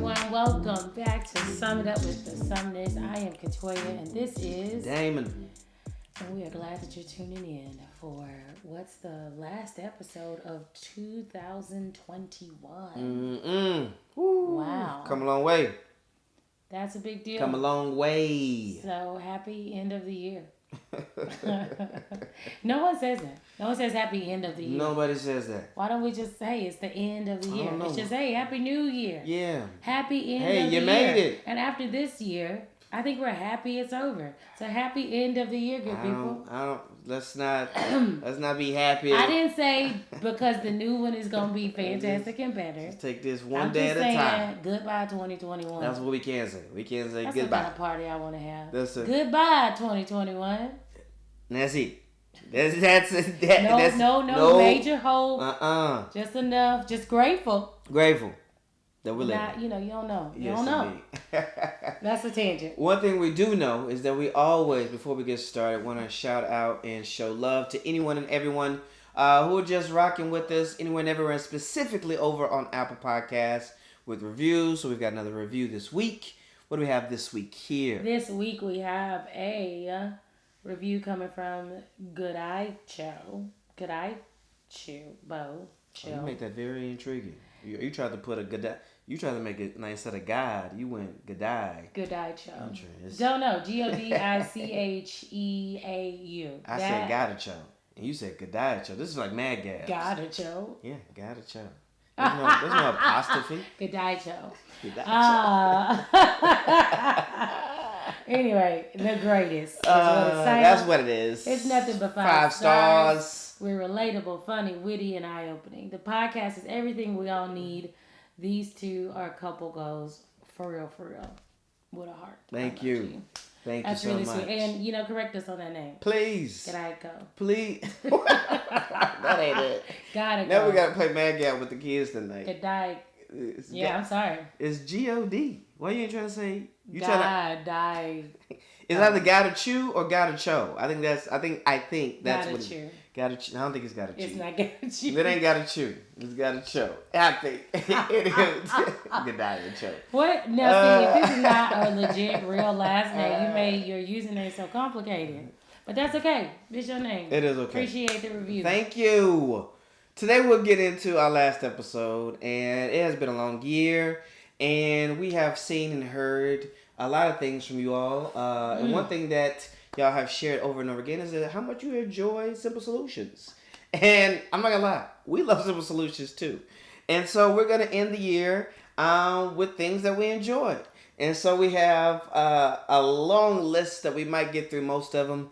everyone. Welcome back to Sum It Up with the Sumness. I am Katoya, and this is Damon. And we are glad that you're tuning in for what's the last episode of 2021. Wow. Come a long way. That's a big deal. Come a long way. So happy end of the year. No one says that. No one says happy end of the year. Nobody says that. Why don't we just say it's the end of the year? don't know. It's just, hey, happy new year. Yeah. Happy end Hey, of the year. you made it. And after this year, I think we're happy it's over. So happy end of the year, good people. Let's not be happy. I didn't say because the new one is gonna be fantastic and better. Let's take this one I'm day just at a saying, time. Goodbye 2021. That's what we can say. We can say That's goodbye. the kind of party I want to have. That's it. Goodbye 2021. That's it. That's No major hope. Just enough. Just grateful. Grateful that we're living. Not, you don't know. You Yes, don't know. indeed. That's a tangent. One thing we do know is that we always, before we get started, want to shout out and show love to anyone and everyone who are just rocking with us, anyone and everyone, specifically over on Apple Podcasts with reviews. So we've got another review this week. What do we have this week here? This week we have a review coming from Good Eye Cho. Good Eye Cho. Bo. Cho. You make that very intriguing. You tried to put a good. You tried to make it nice instead of God. You went Godai. Godai Cho. Interesting. Don't know. Godicheau. I said Godicho. And you said Godicho. This is like mad gas. Godicho. Yeah, Godicho. There's no apostrophe. Godicho. Godicho. Anyway, the greatest. That's what it is. It's nothing but 5 stars. We're relatable, funny, witty, and eye-opening. The podcast is everything we all need. These two are couple goals, for real, with a heart. Thank you. Thank you so really much. Sweet. And, correct us on that name. Please. Gotta go. Please. That ain't it. Gotta go. Now we gotta play Mad Gap with the kids tonight. I'm sorry. It's G-O-D. Why you ain't trying to say? It's either gotta chew or gotta cho. I think that's what chew. Gotta chew. I don't think it's gotta chew. It's not gotta chew. It ain't gotta chew. It's gotta cho. I think. Gotta cho. What? No, see, if this is not a legit real last name, you made your username so complicated. But that's okay. It's your name. It is okay. Appreciate the review. Thank you. Today we'll get into our last episode, and it has been a long year, and we have seen and heard a lot of things from you all. And one thing that y'all have shared over and over again is how much you enjoy Simple Solutions. And I'm not gonna lie, we love Simple Solutions too. And so we're gonna end the year with things that we enjoyed. And so we have a long list that we might get through, most of them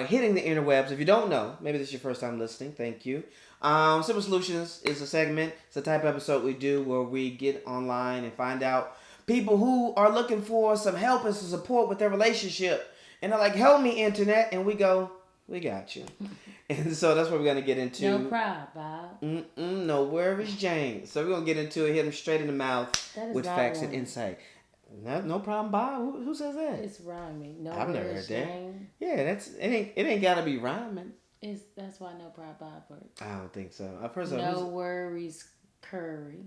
hitting the interwebs. If you don't know, maybe this is your first time listening, thank you. Simple Solutions is a segment. It's a type of episode we do where we get online and find out people who are looking for some help and some support with their relationship. And they're like, help me, internet. And we go, we got you. And so that's what we're going to get into. No problem, Bob. No worries, Jane. So we're going to get into it, hit them straight in the mouth with facts and insight. No problem, Bob. Who says that? It's rhyming. No I've never heard that. Jane. Yeah, it ain't got to be rhyming. That's why no problem, Bob works. I don't think so. No worries, Curry.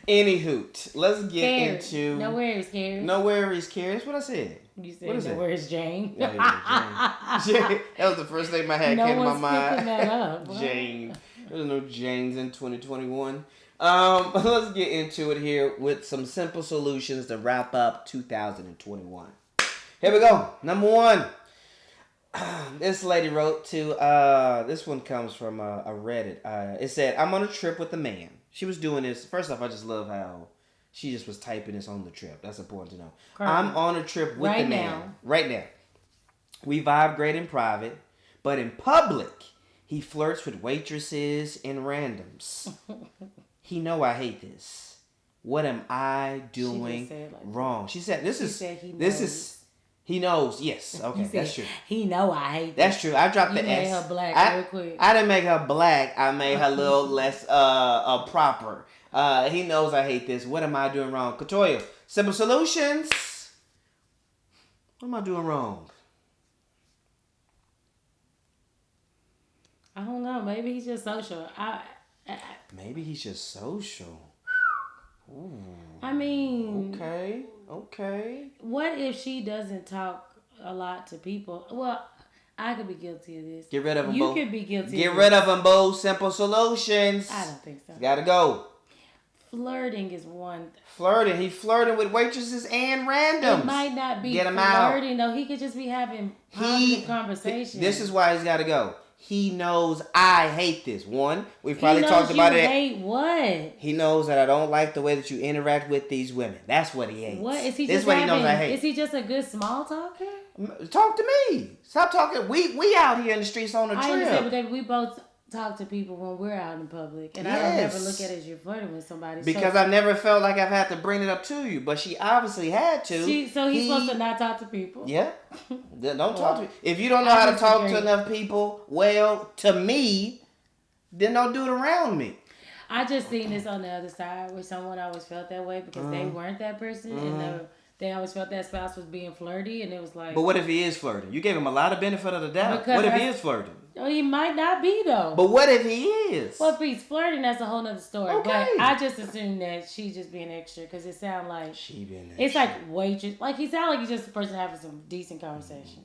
Anywho, let's get into... No worries, Carrie. No worries, Carrie. That's what I said. You said no worries, Jane. Yeah, Jane. That was the first name I had came to my mind. Picking that up. Jane. There's no Janes in 2021. Let's get into it here with some simple solutions to wrap up 2021. Here we go. Number 1. This lady wrote to, this one comes from a Reddit. It said, I'm on a trip with a man. She was doing this. First off, I just love how she just was typing this on the trip. That's important to know. Correct. I'm on a trip with the man. Right now. We vibe great in private, but in public, he flirts with waitresses and randoms. He know I hate this. What am I doing wrong? She said, he knows. Yes. Okay. That's true. He know I hate That's true. I dropped the S. You made her black real quick. I didn't make her black. I made her a little less proper. He knows I hate this. What am I doing wrong? Katoya, Simple Solutions. What am I doing wrong? I don't know. Maybe he's just social. Maybe he's just social. Ooh. I mean, okay. what if she doesn't talk a lot to people? Well, I could be guilty of this. Get rid of them, You Bo. could be guilty Get of rid this. of them, Bo. Simple solutions. I don't think so. Gotta go. Flirting is one. Flirting. He flirting with waitresses and randoms. It might not be Get him flirting, though. He could just be having positive conversation. This is why he's got to go. He knows I hate this. One, we probably he knows talked about you it. Hate what? He knows that I don't like the way that you interact with these women. That's what he hates. What is he? This Just is what having, he knows I hate. Is he just a good small talker? Talk to me. Stop talking. We out here in the streets on a trip. I understand, but we both talk to people when we're out in public, and I don't ever look at it as you're flirting with somebody. Because I've never felt like I've had to bring it up to you, but she obviously had to. So he's supposed to not talk to people. Yeah. Don't talk to me. If you don't know how to talk to enough people, well, to me, then don't do it around me. I just seen this on the other side where someone always felt that way because they weren't that person, and they always felt that spouse was being flirty, and it was like. But what if he is flirting? You gave him a lot of benefit of the doubt. Because What if he is flirting? Oh, he might not be though. But what if he is? Well, if he's flirting, that's a whole nother story. Okay. But I just assumed that she's just being extra because it sounds like She being extra. it's like waitress. Like he sounds like he's just a person having some decent conversation.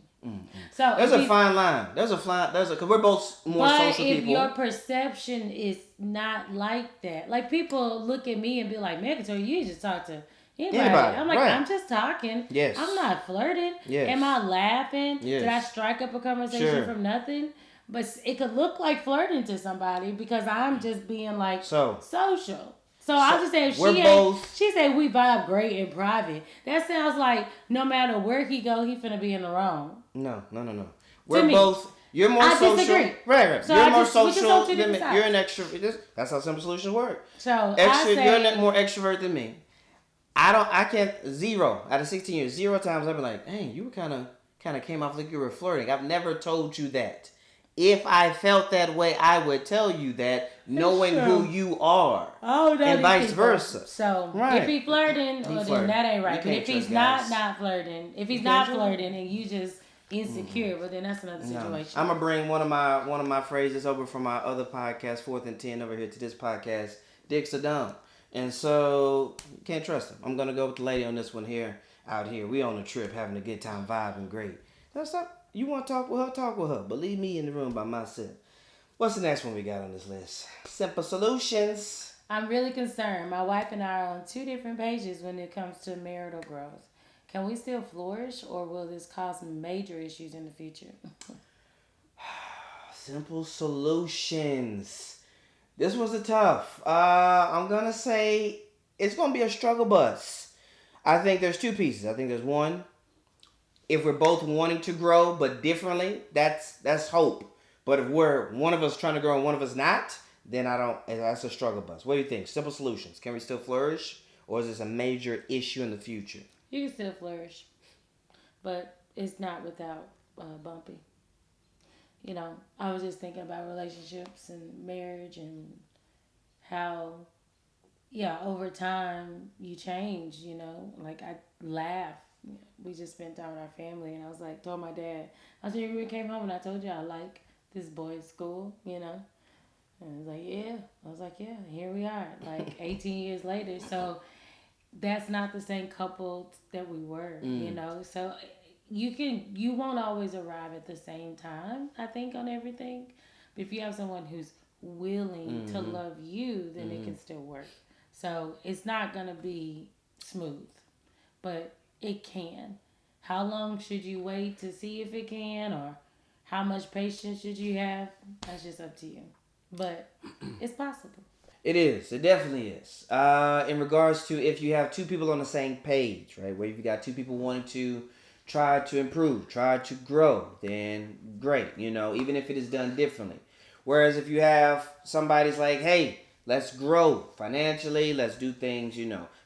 So there's a fine line. Because we're both more social if people. your perception is not like that, like people look at me and be like, "Man, Victoria, you just talk to anybody." I'm like, right. I'm just talking. Yes. I'm not flirting. Yes. Am I laughing? Yes. Did I strike up a conversation from nothing? But it could look like flirting to somebody because I'm just being like social. So I'll just say if she say we vibe great in private, that sounds like no matter where he go, he finna be in the wrong. No. We're both. You're more social. Disagree. Right. So you're more social than me. sides. You're an extrovert. That's how simple solutions work. So you're more extrovert than me. I can't 0 out of 16 years. 0 times I've been like, dang, you were kind of came off like you were flirting. I've never told you that. If I felt that way, I would tell you that, knowing who you are. Oh, and vice versa. So if he flirting, then that ain't right. But if he's not flirting, and you just insecure, well then that's another situation. No. I'm gonna bring one of my phrases over from my other podcast, 4th and 10, over here to this podcast. Dicks are dumb, and so you can't trust him. I'm gonna go with the lady on this one here. Out here, we on a trip, having a good time, vibing great. That's not. You want to talk with her? Talk with her. But leave me in the room by myself. What's the next one we got on this list? Simple solutions. I'm really concerned. My wife and I are on 2 different pages when it comes to marital growth. Can we still flourish, or will this cause major issues in the future? Simple solutions. This was a tough. I'm going to say it's going to be a struggle bus. I think there's 2 pieces. I think there's one. If we're both wanting to grow but differently, that's hope. But if we're one of us trying to grow and one of us not, then that's a struggle bus. What do you think? Simple solutions. Can we still flourish, or is this a major issue in the future? You can still flourish, but it's not without bumpy. You know, I was just thinking about relationships and marriage and how, over time you change, like I laugh. We just spent time with our family, and I was like, told my dad, I said, we came home and I told you I like this boy's school, And he was like, yeah. I was like, yeah, here we are, like 18 years later. So that's not the same couple that we were, So you won't always arrive at the same time, I think, on everything. But if you have someone who's willing to love you, then it can still work. So it's not going to be smooth, but it can. How long should you wait to see if it can, or how much patience should you have? That's just up to you. But it's possible. It is. It definitely is. In regards to if you have 2 people on the same page, right? Where you've got 2 people wanting to try to improve, try to grow, then great, even if it is done differently. Whereas if you have somebody's like, hey, let's grow financially, let's do things,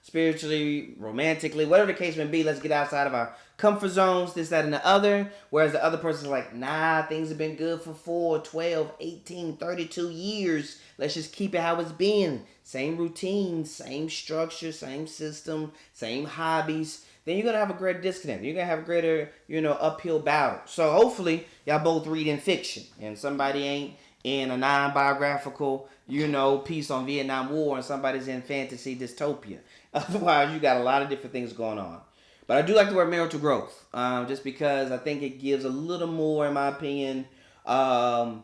spiritually, romantically, whatever the case may be, let's get outside of our comfort zones, this, that, and the other. Whereas the other person's like, nah, things have been good for 4, 12, 18, 32 years. Let's just keep it how it's been. Same routine, same structure, same system, same hobbies. Then you're going to have a greater disconnect. You're going to have a greater, uphill battle. So hopefully y'all both reading fiction and somebody ain't in a non-biographical peace on Vietnam War and somebody's in fantasy dystopia. Otherwise, you got a lot of different things going on. But I do like the word marital growth, just because I think it gives a little more, in my opinion, a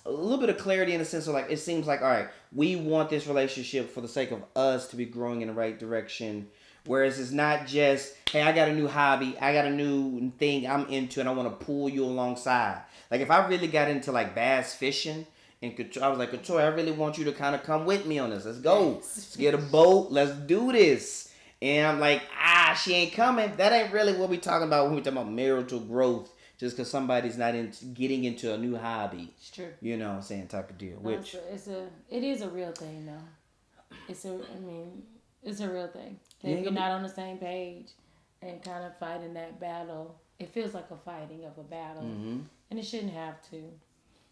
little bit of clarity in the sense of like, it seems like, all right, we want this relationship for the sake of us to be growing in the right direction. Whereas it's not just, hey, I got a new hobby, I got a new thing I'm into, and I want to pull you alongside. Like if I really got into like bass fishing, and I was like, Couture, I really want you to kind of come with me on this. Let's go. Let's get a boat. Let's do this. And I'm like, she ain't coming. That ain't really what we talking about when we talking about marital growth. Just because somebody's not getting into a new hobby. It's true. You know what I'm saying? Type of deal. No, Which it is a real thing though. It's a real thing. If you're not on the same page and kind of fighting that battle, it feels like a fighting of a battle. Mm-hmm. And it shouldn't have to.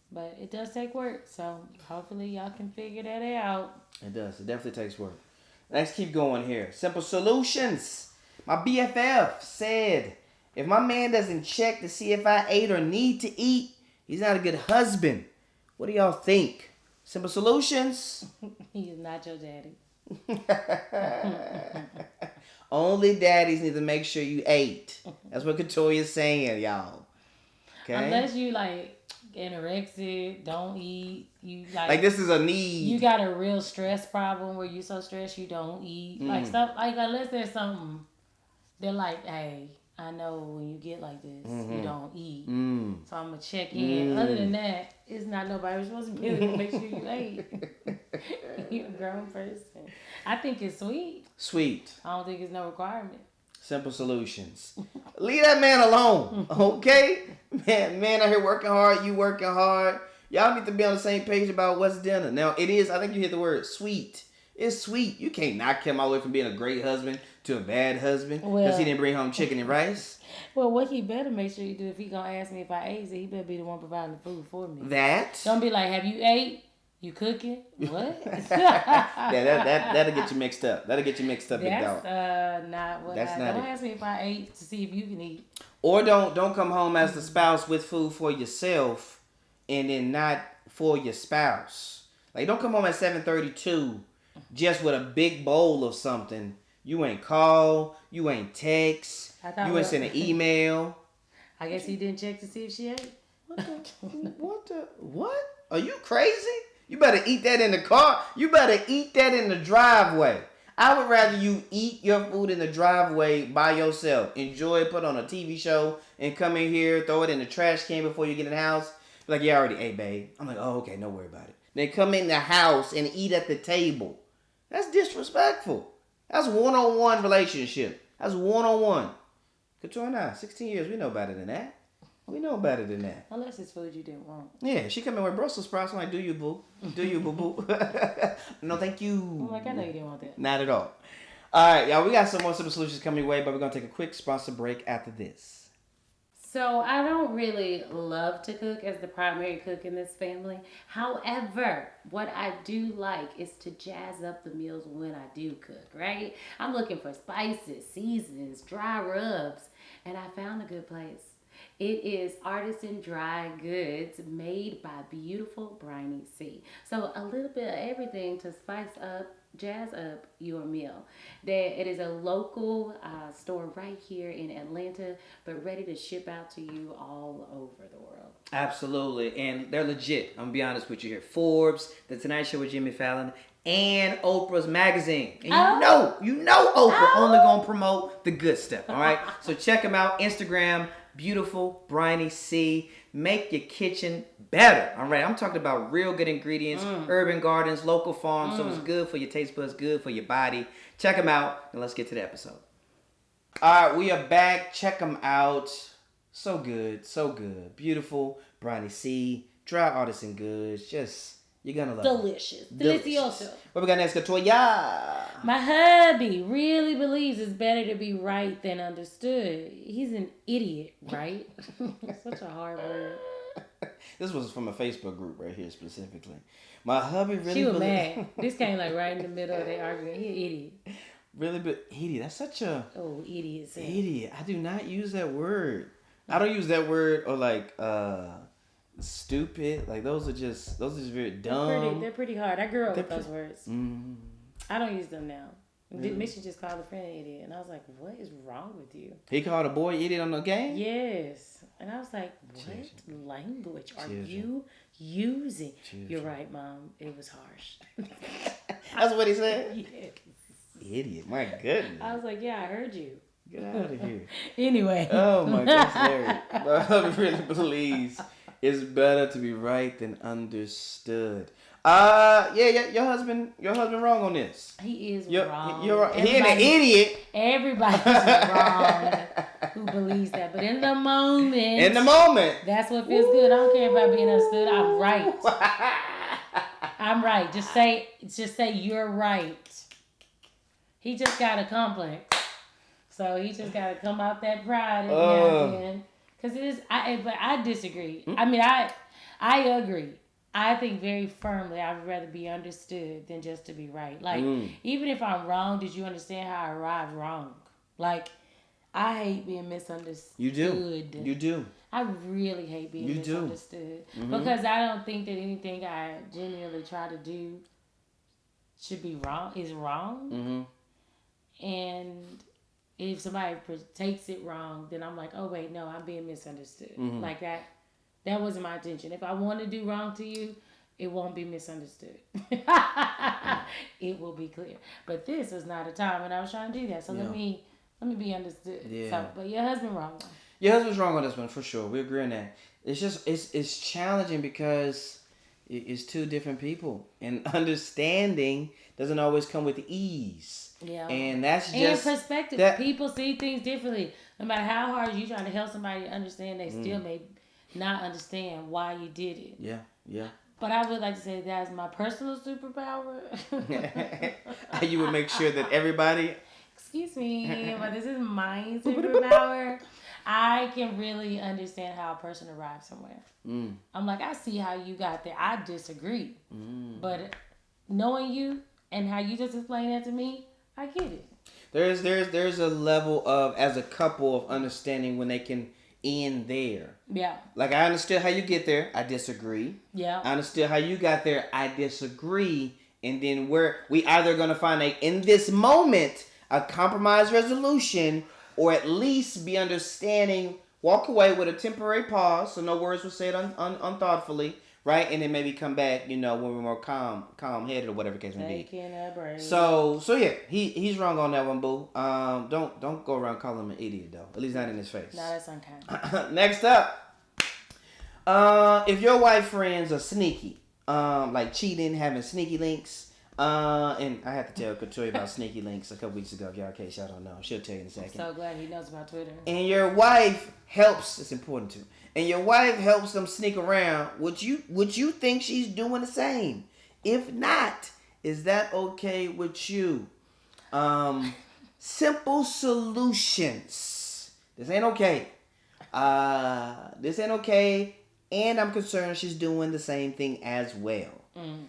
But it does take work. So hopefully y'all can figure that out. It does. It definitely takes work. Let's keep going here. Simple Solutions. My BFF said, if my man doesn't check to see if I ate or need to eat, he's not a good husband. What do y'all think? Simple Solutions. He is not your daddy. Only daddies need to make sure you ate. That's what Katoya's saying, y'all. Okay? Unless you like anorexic, don't eat. You like this is a need. You got a real stress problem where you so stressed you don't eat. Like stuff like unless there's something they're like, hey, I know when you get like this, you don't eat. So I'm gonna check in. Other than that, it's not nobody responsibility to make sure you ate. You're a grown person. I think it's sweet. Sweet. I don't think it's no requirement. Simple Solutions. Leave that man alone, okay? Man out here working hard, you working hard. Y'all need to be on the same page about what's dinner. Now, it is, I think you hit the word sweet. It's sweet. You can't knock him all the way from being a great husband to a bad husband because he didn't bring home chicken and rice. Well, what he better make sure you do if he gonna ask me if I ate, he better be the one providing the food for me. That. Don't be like, have you ate? You cooking? What? that'll get you mixed up. That'll get you mixed up, big dog. That's not what That's I... not Don't it. ask me if I ate to see if you can eat. Or don't come home as the spouse with food for yourself and then not for your spouse. Like, don't come home at 7:32 just with a big bowl of something. You ain't call, you ain't text, you ain't send an email. I guess he didn't check to see if she ate. What? Are you crazy? You better eat that in the car. You better eat that in the driveway. I would rather you eat your food in the driveway by yourself. Enjoy it, put on a TV show, and come in here, throw it in the trash can before you get in the house. Like, yeah, I already ate, babe. I'm like, oh, okay, don't worry about it. Then come in the house and eat at the table. That's disrespectful. That's one-on-one relationship. That's one-on-one. Couture and I, 16 years, we know better than that. We know better than that. Unless it's food you didn't want. Yeah, she come in with Brussels sprouts. I'm like, do you, boo? Do you, boo-boo? No, thank you. I'm like, I know you didn't want that. Not at all. All right, y'all, we got some more Simple Solutions coming your way, but we're going to take a quick sponsor break after this. So I don't really love to cook as the primary cook in this family. However, what I do like is to jazz up the meals when I do cook, right? I'm looking for spices, seasonings, dry rubs, and I found a good place. It is Artisan Dry Goods made by beautiful Briny C. So a little bit of everything to spice up, jazz up your meal. It is a local store right here in Atlanta, but ready to ship out to you all over the world. Absolutely, and they're legit. I'm gonna be honest with you here. Forbes, The Tonight Show with Jimmy Fallon, and Oprah's magazine. And you know Oprah only gonna promote the good stuff, all right? So check them out. Instagram, beautiful Briny C. Make your kitchen better, all right? I'm talking about real good ingredients, urban gardens, local farms, so it's good for your taste buds, good for your body. Check them out, and let's get to the episode. All right, we are back. Check them out. So good, so good. Beautiful Briny C. Dry Artisan Goods. Just... you're gonna love Delicious. it. Delicioso. What we got next, Katoya? My hubby really believes it's better to be right than understood. He's an idiot, right? Such a hard word. This was from a Facebook group right here specifically. My hubby really She was mad. This came like right in the middle of their argument. He an idiot. Really, but idiot. That's such a... oh, idiot. Idiot. I do not use that word. I don't use that word or like... stupid. Like those are just very dumb. They're pretty hard. I grew up with those words. Mm, I don't use them now. really? Mitchell just called a friend an idiot, and I was like, "What is wrong with you?" He called a boy idiot on the game. Yes, and I was like, "What language are you using?" You're right, Mom. It was harsh. That's what he said. Yes. Idiot. My goodness. I was like, "Yeah, I heard you." Get out of here. Anyway. Oh my gosh, Larry. Love really believes it's better to be right than understood. Yeah, your husband wrong on this. He is wrong. You're right. He ain't an idiot. Everybody's wrong who believes that. But in the moment. That's what feels good. I don't care about being understood. I'm right. I'm right. Just say you're right. He just got a complex. So he just got to come out that pride every now and then. Because it is, but I disagree. I mean, I agree. I think very firmly I would rather be understood than just to be right. Like, even if I'm wrong, did you understand how I arrived wrong? Like, I hate being misunderstood. You do. I really hate being misunderstood. Mm-hmm. Because I don't think that anything I genuinely try to do should be wrong, is wrong. Mm-hmm. And if somebody takes it wrong, then I'm like, oh wait, no, I'm being misunderstood. Mm-hmm. Like that wasn't my intention. If I want to do wrong to you, it won't be misunderstood. It will be clear. But this was not a time when I was trying to do that. So let me be understood. Yeah. So, but your husband wrong. Your husband's wrong on this one for sure. We agree on that. It's just it's challenging because it's two different people, and understanding doesn't always come with ease. Yeah. And that's just perspective. People see things differently. No matter how hard you trying to help somebody understand, they still may not understand why you did it. Yeah. But I would like to say that's my personal superpower. You would make sure that everybody. Excuse me, but this is my superpower. I can really understand how a person arrives somewhere. I'm like, I see how you got there. I disagree. But knowing you and how you just explained that to me, I get it. There's a level of, as a couple, of understanding when they can end there. Yeah. Like, I understood how you get there. I disagree. Yeah. I understood how you got there. I disagree. And then we either going to find in this moment, a compromise resolution, or at least be understanding, walk away with a temporary pause, so no words were said unthoughtfully, right? And then maybe come back, when we're more calm-headed or whatever case may be. Taking a break. So yeah, he's wrong on that one, boo. Don't go around calling him an idiot though. At least not in his face. No, that's unkind. Next up, if your white friends are sneaky, like cheating, having sneaky links. And I had to tell Katoya about sneaky links a couple weeks ago. If y'all, in case y'all don't know, she'll tell you in a second. I'm so glad he knows about Twitter. And your wife helps. It's important too. And your wife helps them sneak around. Would you think she's doing the same? If not, is that okay with you? Simple solutions. This ain't okay. This ain't okay. And I'm concerned she's doing the same thing as well.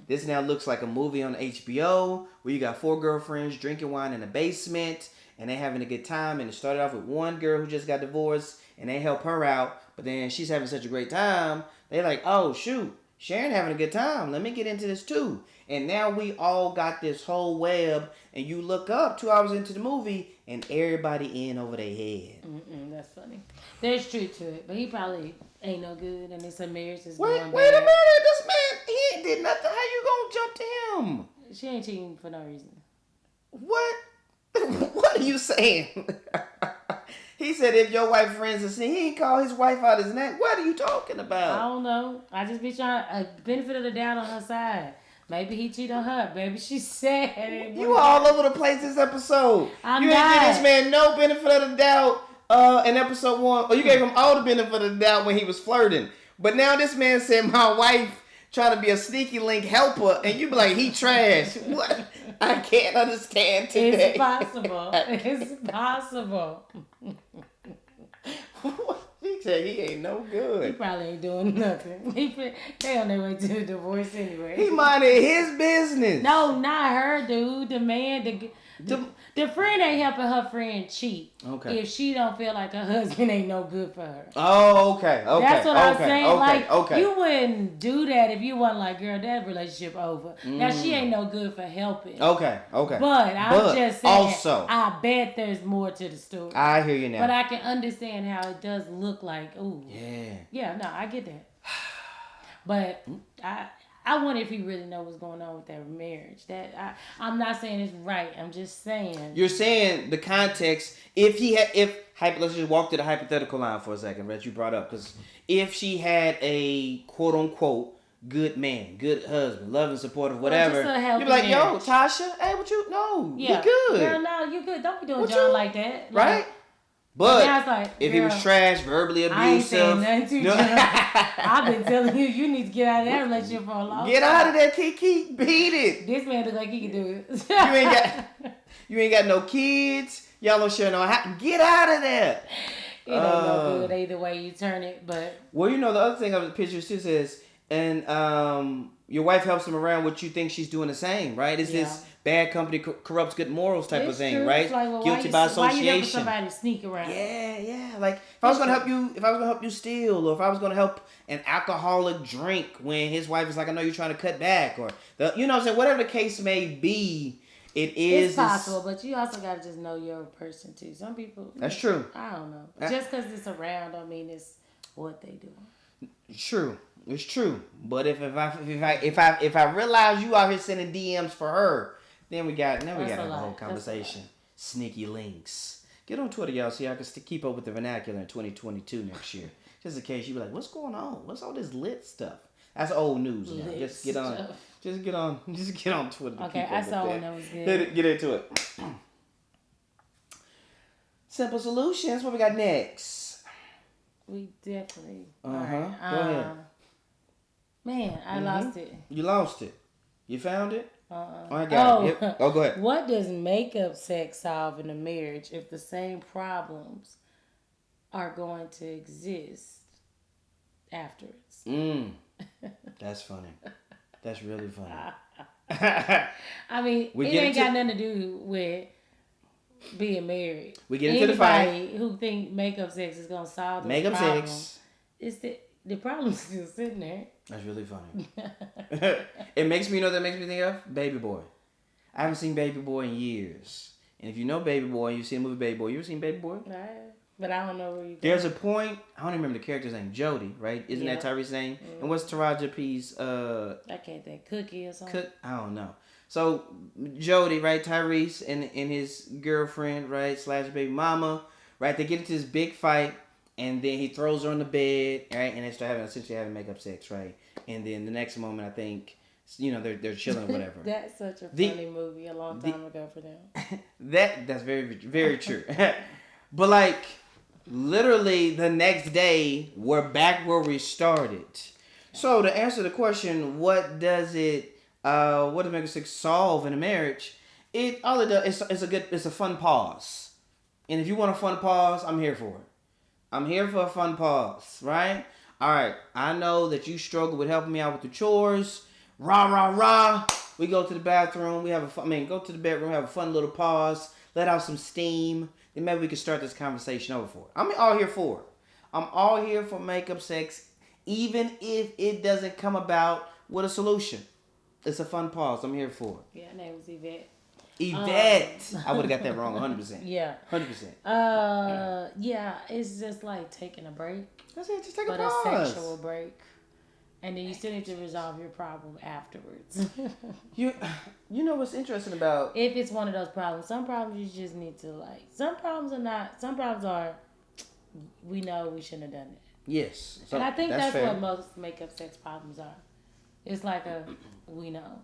This now looks like a movie on HBO where you got 4 girlfriends drinking wine in a basement and they having a good time. And it started off with one girl who just got divorced and they help her out. But then she's having such a great time. They're like, oh, shoot, Sharon having a good time. Let me get into this too. And now we all got this whole web. And you look up 2 hours into the movie and everybody in over their head. That's funny. There's truth to it. But he probably ain't no good. And it's a marriage that's Wait going a bad. minute. This man, he ain't did nothing. How you gonna jump to him? She ain't cheating for no reason. What? What are you saying? He said if your wife friends are saying, he ain't call his wife out his name. What are you talking about? I don't know. I just be trying a benefit of the doubt on her side. Maybe he cheated on her. Maybe she said it. You all over the place this episode. You didn't give this man no benefit of the doubt in episode 1. Or you gave him all the benefit of the doubt when he was flirting. But now this man said my wife trying to be a sneaky link helper, and you be like, he trash. What? I can't understand today. It's possible. It's possible. He said he ain't no good. He probably ain't doing nothing. They on their way to a divorce anyway. He minded his business. No, not her, dude. The man, the The friend ain't helping her friend cheat. Okay. If she don't feel like her husband ain't no good for her. Oh, okay. That's what I'm saying. Okay. You wouldn't do that if you wasn't like, girl, that relationship over. Now she ain't no good for helping. Okay. But I'm just saying, also, I bet there's more to the story. I hear you now. But I can understand how it does look like, ooh. Yeah. Yeah, no, I get that. But I wonder if he really know what's going on with that marriage. I'm not saying it's right. I'm just saying. You're saying the context. Let's just walk to the hypothetical line for a second that you brought up, because if she had a quote unquote good man, good husband, loving, supportive, whatever, you'd be like, yo, Tasha, hey, what you? No, you good. Girl, no, you good. Don't be doing John like that, right? But like, if he was trash, verbally abusive, I ain't saying nothing to you. I've been telling you need to get out of that relationship for a long time. Get out of there, Kiki. Beat it. This man look like he can do it. you ain't got no kids. Y'all don't share no house. Get out of there. It ain't no good either way you turn it, but. Well, the other thing of the picture too says, and your wife helps him around what you think she's doing the same, right? It's this bad company corrupts good morals type of thing, true. right? Like, well, guilty by association. Why you helping somebody sneak around? Yeah. Like if I was gonna help you steal, or if I was gonna help an alcoholic drink when his wife is like, I know you're trying to cut back, or what I'm saying, whatever the case may be, it's possible, but you also gotta just know your person too. Some people. That's true. I don't know. Just because it's around, don't mean it's what they do. True. It's true. But if I realize you out here sending DMs for her, then we got a whole conversation. Sneaky links. Get on Twitter, y'all, so y'all can keep up with the vernacular in 2022 next year. Just in case you be like, what's going on? What's all this lit stuff? That's old news now. Just get on Twitter. Okay, I saw one that was good. Get into it. Simple Solutions. What we got next? We definitely. Go ahead. Man, I lost it. You lost it. You found it? I got it. Yep. Go ahead. What does makeup sex solve in a marriage if the same problems are going to exist afterwards? That's funny. That's really funny. I mean, it ain't got nothing to do with being married. We get into the fight. Anybody who think makeup sex is going to solve the makeup problem, sex. It's the problem's still sitting there. That's really funny. It makes me think of Baby Boy. I haven't seen Baby Boy in years. And if you know Baby Boy, you've seen the movie Baby Boy. You ever seen Baby Boy? But I don't know where you go. There's a point, I don't even remember the character's name, Jody, right? Isn't that Tyrese's name? Mm-hmm. And what's Taraji P's I can't think. Cookie or something? I don't know. So Jody, right, Tyrese and his girlfriend, right, / baby mama, right, they get into this big fight. And then he throws her on the bed, right? And they start essentially having makeup sex, right? And then the next moment, I think, they're chilling or whatever. That's such a funny movie a long time ago for them. That's very, very true. But like, literally the next day, we're back where we started. So to answer the question, what does makeup sex solve in a marriage? All it does it's a fun pause. And if you want a fun pause, I'm here for it. I'm here for a fun pause, right? All right, I know that you struggle with helping me out with the chores. Rah, rah, rah. We go to the bathroom. Go to the bedroom, have a fun little pause, let out some steam. Then maybe we can start this conversation over for it. I'm all here for it. I'm all here for makeup sex, even if it doesn't come about with a solution. It's a fun pause. I'm here for it. Yeah, her name was Yvette. I would have got that wrong 100%. Yeah. 100%. Yeah, it's just like taking a break. That's it, just take a pause. But a sexual break. And then you still need to resolve your problem afterwards. You know what's interesting about... If it's one of those problems. Some problems you just need to some problems are, we know we shouldn't have done it. Yes. And I think that's what most makeup sex problems are. It's like we know.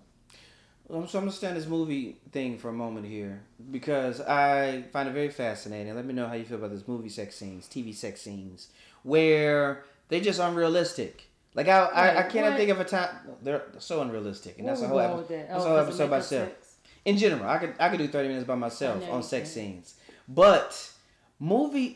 So I'm going to stand this movie thing for a moment here because I find it very fascinating. Let me know how you feel about this movie sex scenes, TV sex scenes, where they're just unrealistic. Like I can't think of a time they're so unrealistic, and that's a whole episode by itself. In general, I could do 30 minutes by myself on sex scenes, but movie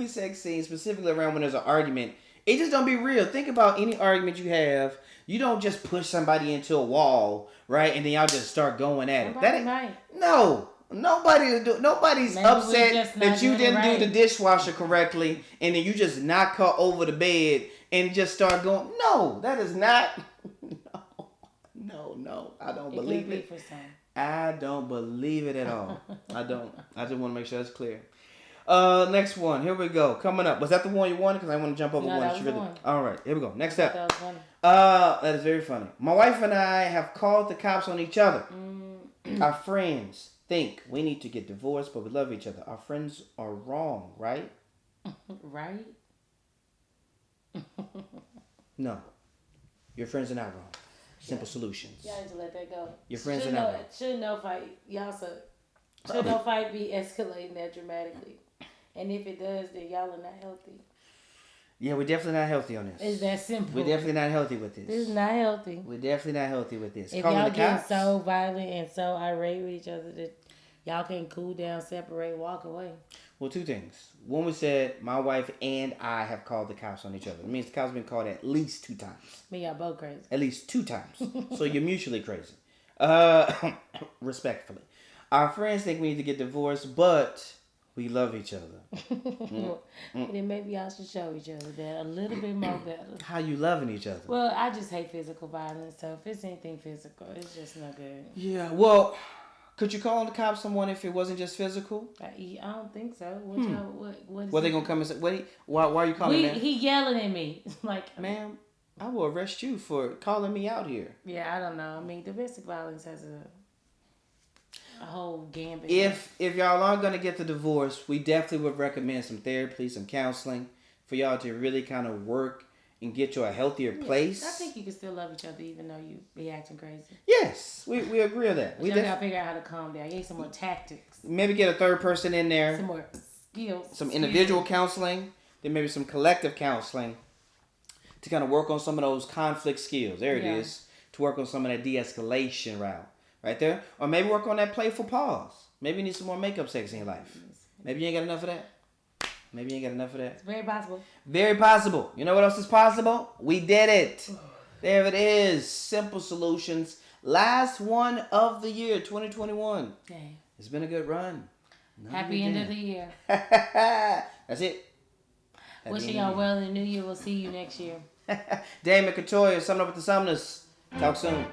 sex scenes specifically around when there's an argument, it just don't be real. Think about any argument you have. You don't just push somebody into a wall, right? And then y'all just start going at it. No. Nobody's Maybe we upset just that not you doing it didn't do right. the dishwasher correctly and then you just knock her over the bed and just start going. No, that is not. No. I don't It believe could be it. for some. I don't believe it at all. I don't. I just want to make sure that's clear. Next one. Here we go. Coming up. Was that the one you wanted? Because I want to jump over No, one. that She was the one. All right. Here we go. Next I up. thought that was funny. That is very funny. My wife and I have called the cops on each other. Our friends think we need to get divorced, but we love each other. Our friends are wrong, right? Right? No. Your friends are not wrong. Simple solutions. Y'all need to let that go. Your friends should are not wrong. Should no fight. Y'all suck. Should no fight be escalating that dramatically? And if it does, then y'all are not healthy. Yeah, we're definitely not healthy on this. It's that simple. We're definitely not healthy with this. This is not healthy. We're definitely not healthy with this. If Calling y'all the getting cops. so violent and so irate with each other that y'all can cool down, separate, walk away. Well, two things. One, we said my wife and I have called the cops on each other. It means the cops have been called at least 2 times. Me, y'all both crazy. At least 2 times. So you're mutually crazy. Respectfully. Our friends think we need to get divorced, but we love each other. And then maybe y'all should show each other that a little bit more better. How you loving each other? Well, I just hate physical violence, so if it's anything physical, it's just not good. Yeah, well, could you call the cops someone if it wasn't just physical? I don't think so. What y'all, what is Well, they it? gonna come and say, why are you calling me? He yelling at me. Like, Ma'am, I will arrest you for calling me out here. yeah, I don't know. I mean, domestic violence has a whole gambit. If y'all are gonna get the divorce, we definitely would recommend some therapy, some counseling for y'all to really kind of work and get you a healthier place. I think you can still love each other even though you be acting crazy. Yes, we agree on that. But y'all gotta figure out how to calm down. You need some more tactics, maybe get a third person in there, some more skills, some individual counseling, then maybe some collective counseling to kind of work on some of those conflict skills. There it is, to work on some of that de-escalation route right there, or maybe work on that playful pause. Maybe you need some more makeup sex in your life. Maybe you ain't got enough of that. Maybe you ain't got enough of that. It's very possible. Very possible. You know what else is possible? We did it. There it is. Simple solutions. Last one of the year, 2021. Okay. It's been a good run. Happy end of the year. That's it. Wishing y'all well in the new year. We'll see you next year. Damon Katoya, summing up with the Sumners. Talk soon.